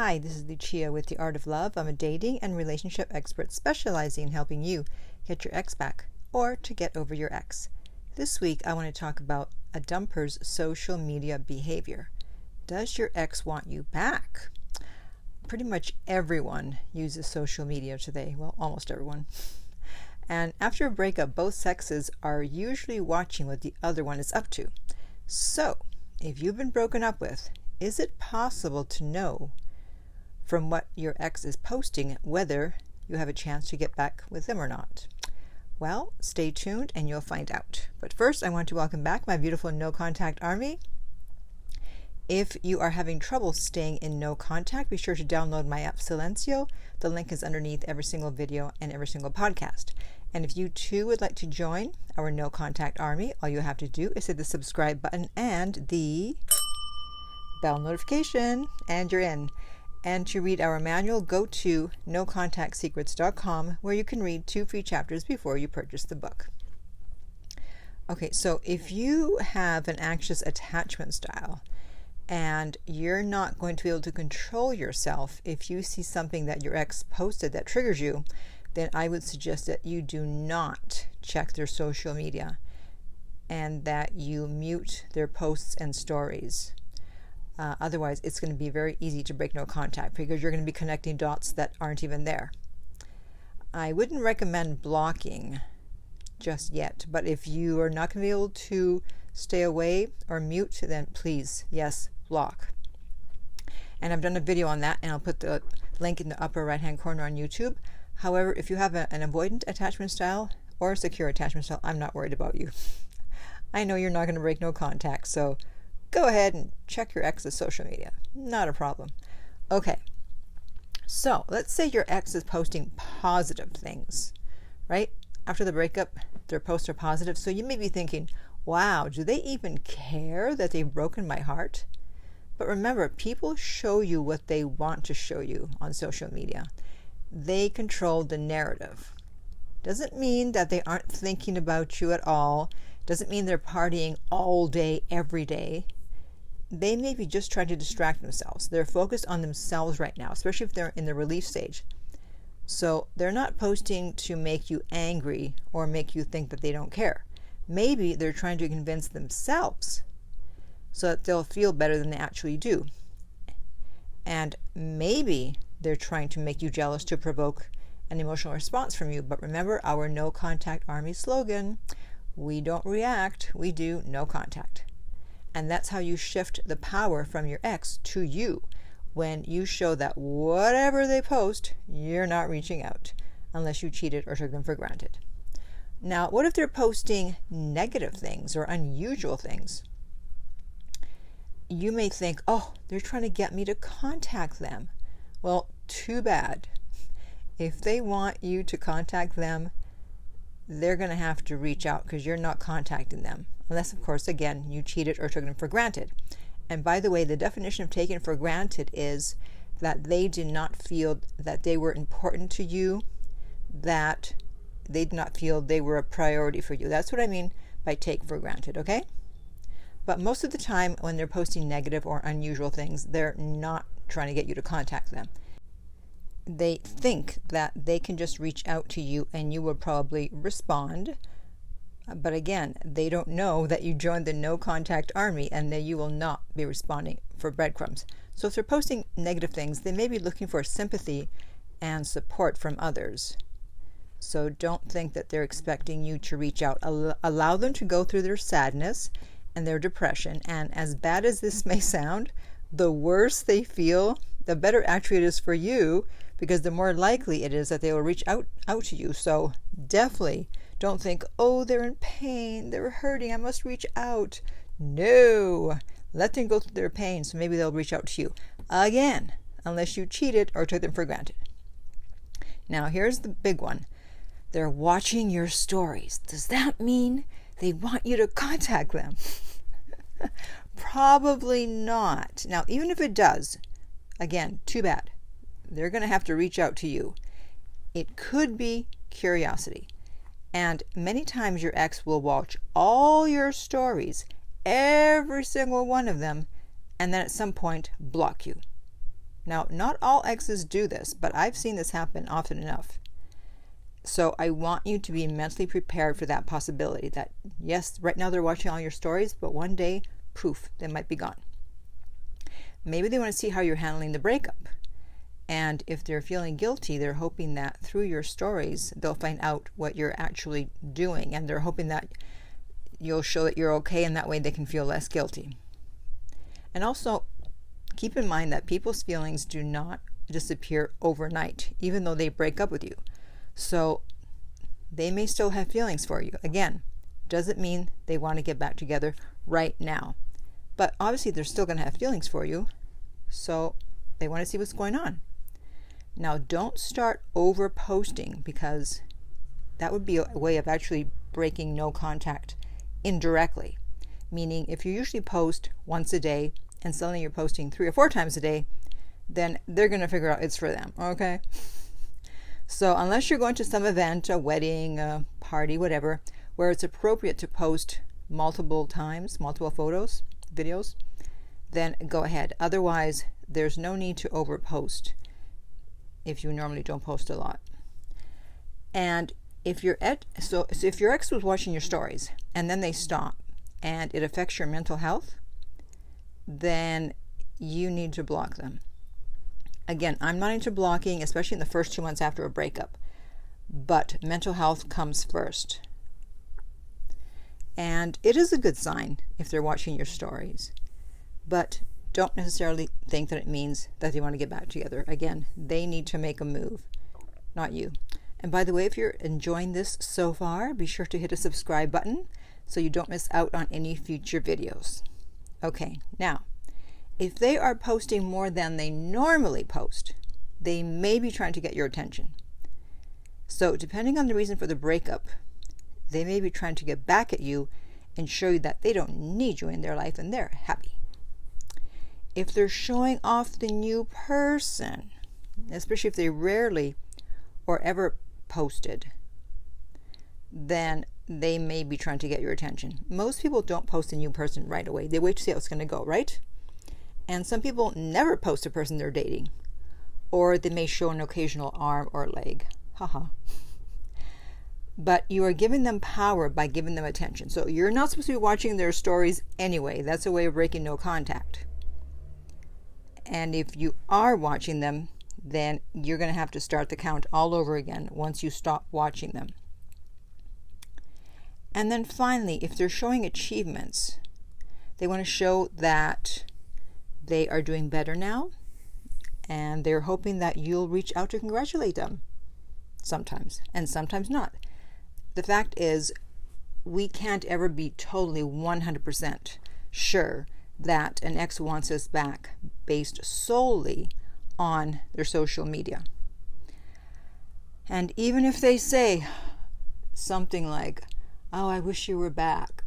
Hi, this is Lucia with The Art of Love. I'm a dating and relationship expert specializing in helping you get your ex back or to get over your ex. This week, I want to talk about a dumper's social media behavior. Does your ex want you back? Pretty much everyone uses social media today. Well, almost everyone. And after a breakup, both sexes are usually watching what the other one is up to. So, if you've been broken up with, is it possible to know from what your ex is posting whether you have a chance to get back with them or not? Well, stay tuned and you'll find out. But first, I want to welcome back my beautiful No Contact Army. If you are having trouble staying in no contact, be sure to download my app Silencio. The link is underneath every single video and every single podcast. And if you too would like to join our No Contact Army, all you have to do is hit the subscribe button and the bell notification, and you're in. And to read our manual, go to nocontactsecrets.com, where you can read 2 free chapters before you purchase the book. Okay, so if you have an anxious attachment style and you're not going to be able to control yourself if you see something that your ex posted that triggers you, then I would suggest that you do not check their social media and that you mute their posts and stories. Otherwise, it's going to be very easy to break no contact because you're going to be connecting dots that aren't even there. I wouldn't recommend blocking just yet, but if you are not going to be able to stay away or mute, then please, yes, block. And I've done a video on that, and I'll put the link in the upper right-hand corner on YouTube. However, if you have an avoidant attachment style or a secure attachment style, I'm not worried about you. I know you're not going to break no contact, so go ahead and check your ex's social media. Not a problem. Okay, so let's say your ex is posting positive things, right? After the breakup, their posts are positive. So you may be thinking, wow, do they even care that they've broken my heart? But remember, people show you what they want to show you on social media. They control the narrative. Doesn't mean that they aren't thinking about you at all. Doesn't mean they're partying all day, every day. They may be just trying to distract themselves. They're focused on themselves right now, especially if they're in the relief stage. So they're not posting to make you angry or make you think that they don't care. Maybe they're trying to convince themselves so that they'll feel better than they actually do. And maybe they're trying to make you jealous to provoke an emotional response from you. But remember our No Contact Army slogan: we don't react, we do no contact. And that's how you shift the power from your ex to you, when you show that whatever they post, you're not reaching out unless you cheated or took them for granted. Now, what if they're posting negative things or unusual things? You may think, oh, they're trying to get me to contact them. Well, too bad. If they want you to contact them, they're going to have to reach out because you're not contacting them. Unless, of course, again, you cheated or took them for granted. And by the way, the definition of taken for granted is that they did not feel that they were important to you, that they did not feel they were a priority for you. That's what I mean by take for granted, okay? But most of the time when they're posting negative or unusual things, they're not trying to get you to contact them. They think that they can just reach out to you and you will probably respond. But again, they don't know that you joined the No Contact Army and that you will not be responding for breadcrumbs. So if they're posting negative things, they may be looking for sympathy and support from others. So don't think that they're expecting you to reach out. Allow them to go through their sadness and their depression. And as bad as this may sound, the worse they feel, the better actually it is for you, because the more likely it is that they will reach out to you. So definitely don't think, oh, they're in pain, they're hurting, I must reach out. No, let them go through their pain, so maybe they'll reach out to you. Again, unless you cheated or took them for granted. Now, here's the big one. They're watching your stories. Does that mean they want you to contact them? Probably not. Now, even if it does, again, too bad. They're going to have to reach out to you. It could be curiosity. And many times your ex will watch all your stories, every single one of them, and then at some point block you. Now, not all exes do this, but I've seen this happen often enough. So I want you to be mentally prepared for that possibility that, yes, right now they're watching all your stories, but one day, poof, they might be gone. Maybe they want to see how you're handling the breakup. And if they're feeling guilty, they're hoping that through your stories, they'll find out what you're actually doing. And they're hoping that you'll show that you're okay, and that way they can feel less guilty. And also, keep in mind that people's feelings do not disappear overnight, even though they break up with you. So they may still have feelings for you. Again, doesn't mean they want to get back together right now. But obviously they're still going to have feelings for you. So they want to see what's going on. Now, don't start over posting, because that would be a way of actually breaking no contact indirectly. Meaning, if you usually post once a day and suddenly you're posting 3 or 4 times a day, then they're going to figure out it's for them. Okay? So unless you're going to some event, a wedding, a party, whatever, where it's appropriate to post multiple times, multiple photos, videos, then go ahead. Otherwise, there's no need to overpost if you normally don't post a lot. And if your ex was watching your stories and then they stop and it affects your mental health, then you need to block them. Again, I'm not into blocking, especially in the first 2 months after a breakup, but mental health comes first. And it is a good sign if they're watching your stories, but don't necessarily think that it means that they want to get back together. Again, they need to make a move, not you. And by the way, if you're enjoying this so far, be sure to hit a subscribe button so you don't miss out on any future videos. Okay, now, if they are posting more than they normally post, they may be trying to get your attention. So depending on the reason for the breakup, they may be trying to get back at you and show you that they don't need you in their life and they're happy. If they're showing off the new person, especially if they rarely or ever posted, then they may be trying to get your attention. Most people don't post a new person right away. They wait to see how it's going to go, right? And some people never post a person they're dating, or they may show an occasional arm or leg. Haha. But you are giving them power by giving them attention. So you're not supposed to be watching their stories anyway. That's a way of breaking no contact. And if you are watching them, then you're going to have to start the count all over again once you stop watching them. And then finally, if they're showing achievements, they want to show that they are doing better now, and they're hoping that you'll reach out to congratulate them sometimes, and sometimes not. The fact is, we can't ever be totally 100% sure that an ex wants us back based solely on their social media. And even if they say something like, "Oh, I wish you were back,"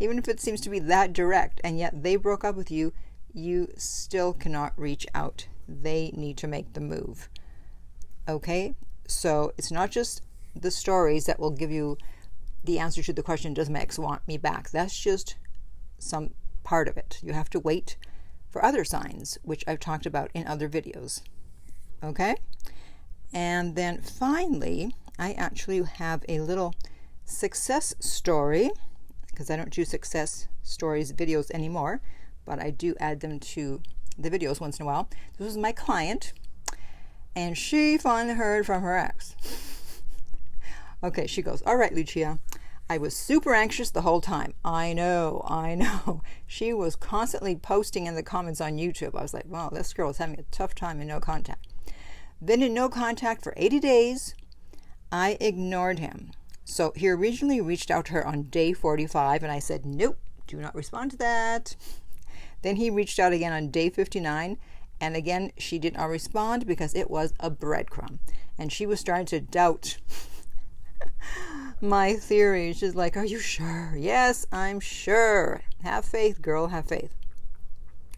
even if it seems to be that direct, and yet they broke up with you, you still cannot reach out. They need to make the move. Okay? So it's not just the stories that will give you the answer to the question, does my ex want me back? That's just some part of it. You have to wait for other signs, which I've talked about in other videos. Okay? And then finally, I actually have a little success story, because I don't do success stories videos anymore, but I do add them to the videos once in a while. This was my client, and she finally heard from her ex. Okay, she goes, "All right, Lucia, I was super anxious the whole time." I know. She was constantly posting in the comments on YouTube. I was like, wow, this girl is having a tough time in no contact. Been in no contact for 80 days. I ignored him. So he originally reached out to her on day 45, and I said, nope, do not respond to that. Then he reached out again on day 59, and again, she did not respond because it was a breadcrumb. And she was starting to doubt my theory. She's like, "Are you sure?" "Yes, I'm sure. Have faith, girl, have faith."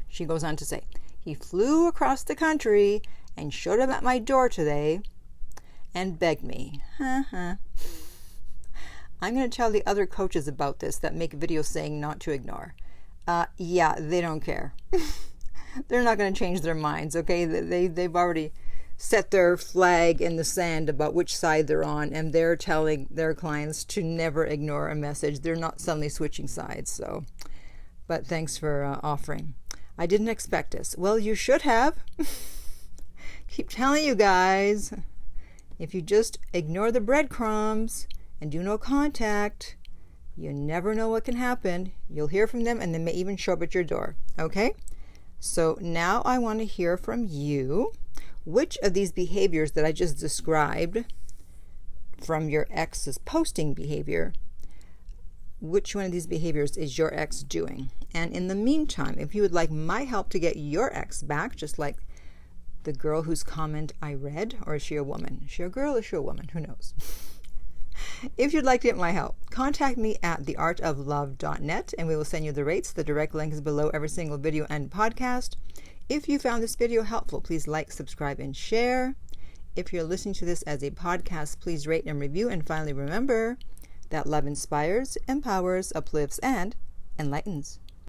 She goes on to say, "He flew across the country and showed up at my door today and begged me." I'm going to tell the other coaches about this that make videos saying not to ignore. Yeah, they don't care. they're not going to change their minds, okay? They've already set their flag in the sand about which side they're on, and they're telling their clients to never ignore a message. They're not suddenly switching sides. So, but thanks for offering. I didn't expect this. Well, you should have. Keep telling you guys, if you just ignore the breadcrumbs and do no contact, you never know what can happen. You'll hear from them, and they may even show up at your door. Okay? So now I want to hear from you. Which of these behaviors that I just described from your ex's posting behavior, which one of these behaviors is your ex doing? And in the meantime, if you would like my help to get your ex back, just like the girl whose comment I read, or is she a woman? Is she a girl or is she a woman? Who knows? If you'd like to get my help, contact me at theartoflove.net and we will send you the rates. The direct link is below every single video and podcast. If you found this video helpful, please like, subscribe, and share. If you're listening to this as a podcast, please rate and review. And finally, remember that love inspires, empowers, uplifts, and enlightens.